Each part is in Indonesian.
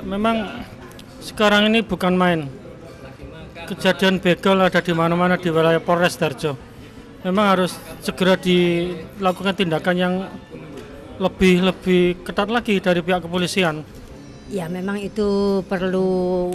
memang sekarang ini bukan main. Kejadian begal ada di mana-mana di wilayah Polres Sidoarjo. Memang harus segera dilakukan tindakan yang lebih ketat lagi dari pihak kepolisian. Ya memang itu perlu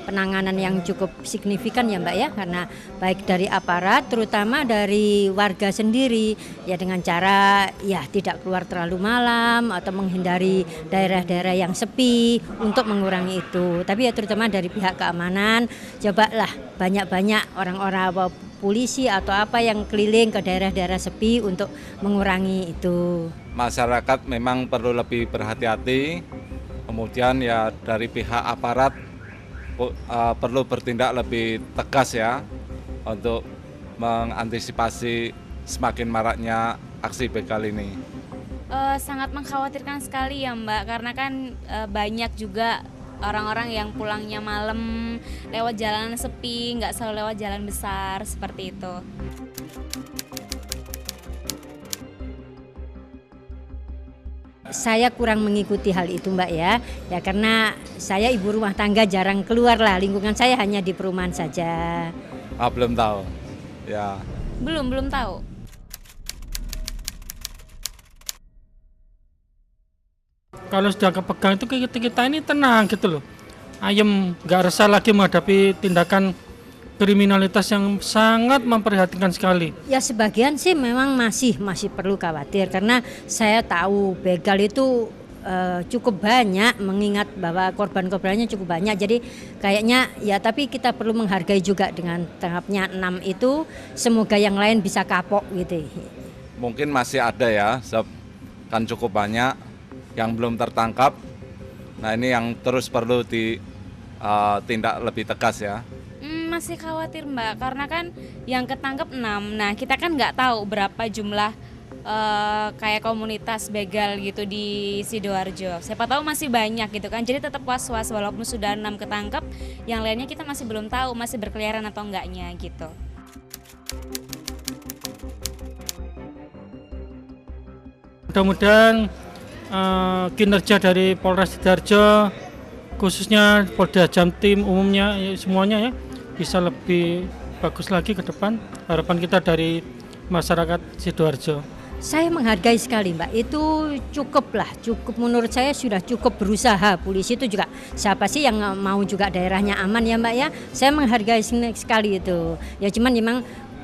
penanganan yang cukup signifikan ya Mbak ya, karena baik dari aparat terutama dari warga sendiri ya, dengan cara ya tidak keluar terlalu malam atau menghindari daerah-daerah yang sepi untuk mengurangi itu. Tapi ya terutama dari pihak keamanan, cobalah banyak-banyak orang-orang polisi atau apa yang keliling ke daerah-daerah sepi untuk mengurangi itu. Masyarakat memang perlu lebih berhati-hati, kemudian ya dari pihak aparat perlu bertindak lebih tegas ya untuk mengantisipasi semakin maraknya aksi begal ini. Sangat mengkhawatirkan sekali ya Mbak, karena kan banyak juga orang-orang yang pulangnya malam lewat jalanan sepi, nggak selalu lewat jalan besar seperti itu. Saya kurang mengikuti hal itu Mbak ya karena saya ibu rumah tangga, jarang keluar lah, lingkungan saya hanya di perumahan saja. Belum tahu, ya. Belum tahu. Kalau sudah kepegang itu kita ini tenang gitu loh, ayem, nggak resah lagi menghadapi tindakan kriminalitas yang sangat memprihatinkan sekali. Ya sebagian sih memang masih perlu khawatir, karena saya tahu begal itu cukup banyak, mengingat bahwa korban-korbannya cukup banyak. Jadi kayaknya ya, tapi kita perlu menghargai juga dengan tangkapnya 6 itu, semoga yang lain bisa kapok gitu. Mungkin masih ada ya, kan cukup banyak yang belum tertangkap. Nah ini yang terus perlu ditindak lebih tegas ya. Masih khawatir Mbak, karena kan yang ketangkep 6. Nah kita kan nggak tahu berapa jumlah kayak komunitas begal gitu di Sidoarjo. Siapa tahu masih banyak gitu kan. Jadi tetap was-was, walaupun sudah 6 ketangkep, yang lainnya kita masih belum tahu masih berkeliaran atau enggaknya gitu. Mudah-mudahan kinerja dari Polres Sidoarjo, khususnya Polda Jatim umumnya semuanya ya, bisa lebih bagus lagi ke depan. Harapan kita dari masyarakat Sidoarjo. Saya menghargai sekali Mbak, itu cukup menurut saya sudah cukup berusaha. Polisi itu juga, siapa sih yang mau juga daerahnya aman ya Mbak ya. Saya menghargai sekali itu. Ya cuman memang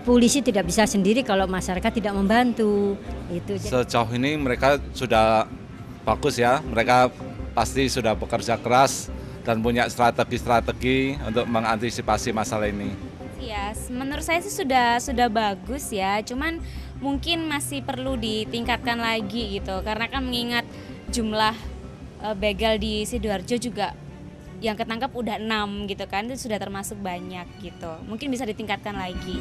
polisi tidak bisa sendiri kalau masyarakat tidak membantu. Itu. Sejauh ini mereka sudah bagus ya, mereka pasti sudah bekerja keras dan punya strategi-strategi untuk mengantisipasi masalah ini. Ya, menurut saya sih sudah bagus ya, cuman mungkin masih perlu ditingkatkan lagi gitu, karena kan mengingat jumlah begal di Sidoarjo juga yang ketangkap udah 6 gitu kan, itu sudah termasuk banyak gitu, mungkin bisa ditingkatkan lagi.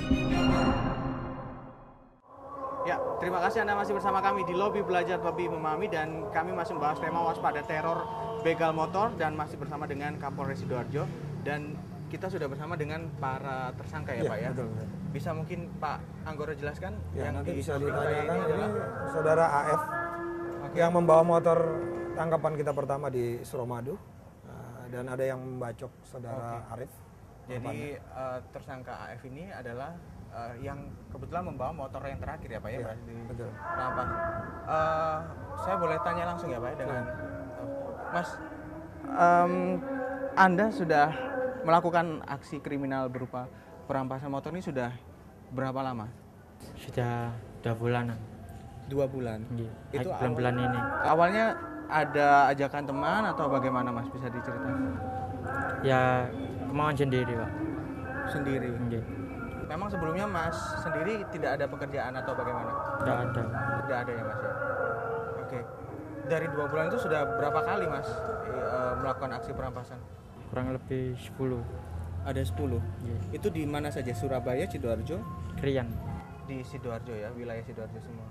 Ya, terima kasih Anda masih bersama kami di Lobi Belajar Lebih Memahami, dan kami masih membahas tema waspada teror begal motor dan masih bersama dengan Kapolres Sidoarjo, dan kita sudah bersama dengan para tersangka ya Pak ya. Betul. Bisa mungkin Pak Anggoro jelaskan ya, yang nanti bisa ditanyakan ini adalah saudara AF yang membawa motor tangkapan kita pertama di Suramadu, dan ada yang membacok saudara Arif. Jadi tersangka AF ini adalah yang kebetulan membawa motor yang terakhir ya Pak ya. Betul. Nah Pak, saya boleh tanya langsung ya Pak ya dengan Mas, Anda sudah melakukan aksi kriminal berupa perampasan motor ini sudah berapa lama? Sudah 2 bulanan. 2 bulan? Iya, Itu bulan-bulan ini. Awalnya ada ajakan teman atau bagaimana Mas, bisa diceritakan? Ya kemauan sendiri Pak. Sendiri? Iya. Memang sebelumnya Mas sendiri tidak ada pekerjaan atau bagaimana? Tidak ada. Tidak ada ya Mas ya? Oke. Dari 2 bulan itu sudah berapa kali Mas melakukan aksi perampasan? Kurang lebih 10. Ada 10? Iya. Itu di mana saja? Surabaya, Sidoarjo? Krian. Di Sidoarjo ya, wilayah Sidoarjo semua.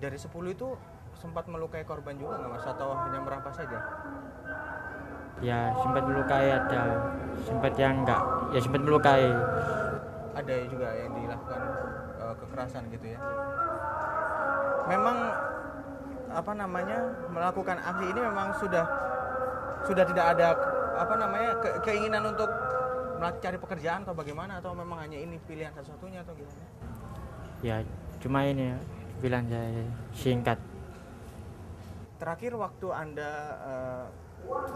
Dari 10 itu sempat melukai korban juga nggak Mas? Atau hanya merampas saja? Ya sempat melukai, ada sempat yang enggak. Ya sempat melukai. Ada juga yang dilakukan kekerasan gitu ya. Memang melakukan aksi ini memang sudah sudah tidak ada keinginan untuk cari pekerjaan atau bagaimana, atau memang hanya ini pilihan satu-satunya atau gimana? Ya cuma ini pilihan saya singkat. Terakhir waktu Anda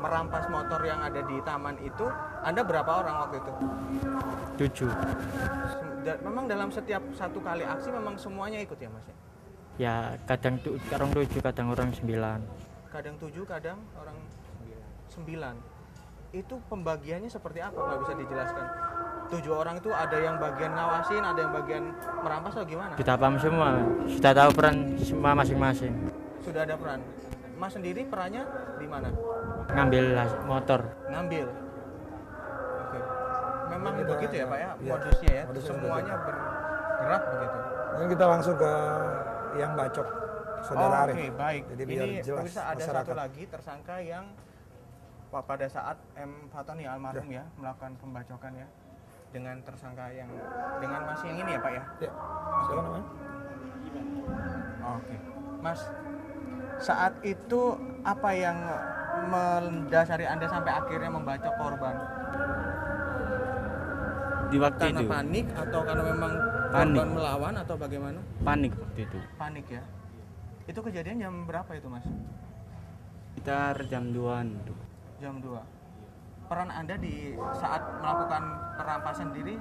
merampas motor yang ada di taman itu, Anda berapa orang waktu itu? 7. Memang dalam setiap satu kali aksi memang semuanya ikut ya Mas? Ya kadang orang 7, kadang orang 9. Kadang 7, kadang orang 9. Itu pembagiannya seperti apa, nggak bisa dijelaskan? 7 orang itu ada yang bagian ngawasin, ada yang bagian merampas atau gimana? Kita paham semua, sudah tahu peran semua masing-masing. Sudah ada peran. Mas sendiri perannya di mana? Ngambil motor. Ngambil. Oke. Memang Kita begitu ya Pak ya, iya, modusnya ya, modusnya semuanya bergerak begitu. Mungkin kita langsung ke yang bacok, saudara Arif. Oke, baik. Jadi biar Ini jelas bisa ada masyarakat. satu lagi tersangka yang pada saat M. Fatoni almarhum ya melakukan pembacokan ya dengan tersangka yang dengan Mas yang ini ya Pak ya. Ya, siapa namanya? Oke, Mas, saat itu apa yang mendasari Anda sampai akhirnya membacok korban? Di waktu Karena itu panik atau karena memang Panik. korban melawan atau bagaimana? panik waktu itu. Panik ya. Itu kejadian jam berapa itu Mas? Sekitar jam 2-an tuh. Jam 2. Peran Anda di saat melakukan perampasan diri,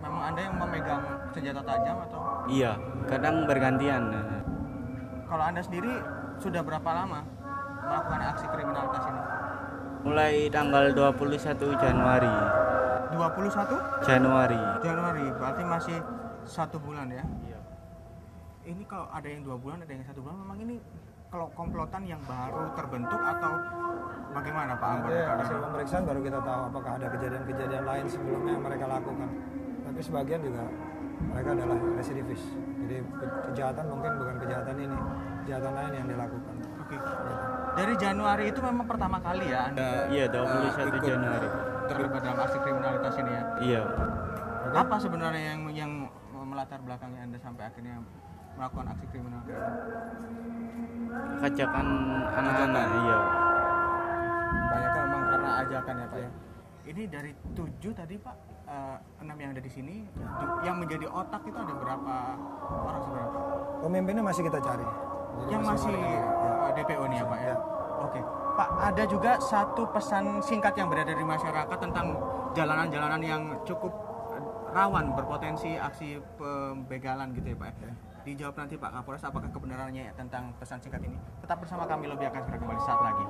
memang Anda yang memegang senjata tajam atau? Iya, kadang bergantian. Kalau Anda sendiri sudah berapa lama melakukan aksi kriminalitas ini? Mulai tanggal 21 Januari. 21 Januari. Januari, berarti masih 1 bulan ya? Iya. Ini kalau ada yang 2 bulan, ada yang 1 bulan, memang ini kalau komplotan yang baru terbentuk atau bagaimana Pak Ambar? Ya, hasil pemeriksaan baru kita tahu apakah ada kejadian-kejadian lain sebelumnya yang mereka lakukan. Tapi sebagian juga mereka adalah residivis. Jadi kejahatan mungkin bukan kejahatan ini, kejahatan lain yang dilakukan. Oke. Dari Januari itu memang pertama kali ya Anda Iya, 21 ikut Januari. terlibat dalam aksi kriminalitas ini ya? Iya. Apa sebenarnya yang melatar belakangnya Anda sampai akhirnya melakukan aksi kriminal kayak ini? Kacakan anak-anak, iya. Banyak memang karena ajakan ya Pak ya. Ini dari 7 tadi Pak, 6 yang ada di sini, yang menjadi otak itu ada berapa orang sebenarnya? Pemimpinnya masih kita cari. Jadi Yang masih DPO nih ya Pak ya? Oke. Pak, ada juga satu pesan singkat yang beredar di masyarakat tentang jalanan-jalanan yang cukup rawan berpotensi aksi pembegalan gitu ya Pak ya? Dijawab nanti Pak Kapolres apakah kebenarannya tentang pesan singkat ini. Tetap bersama kami, lebih akan segera kembali saat lagi.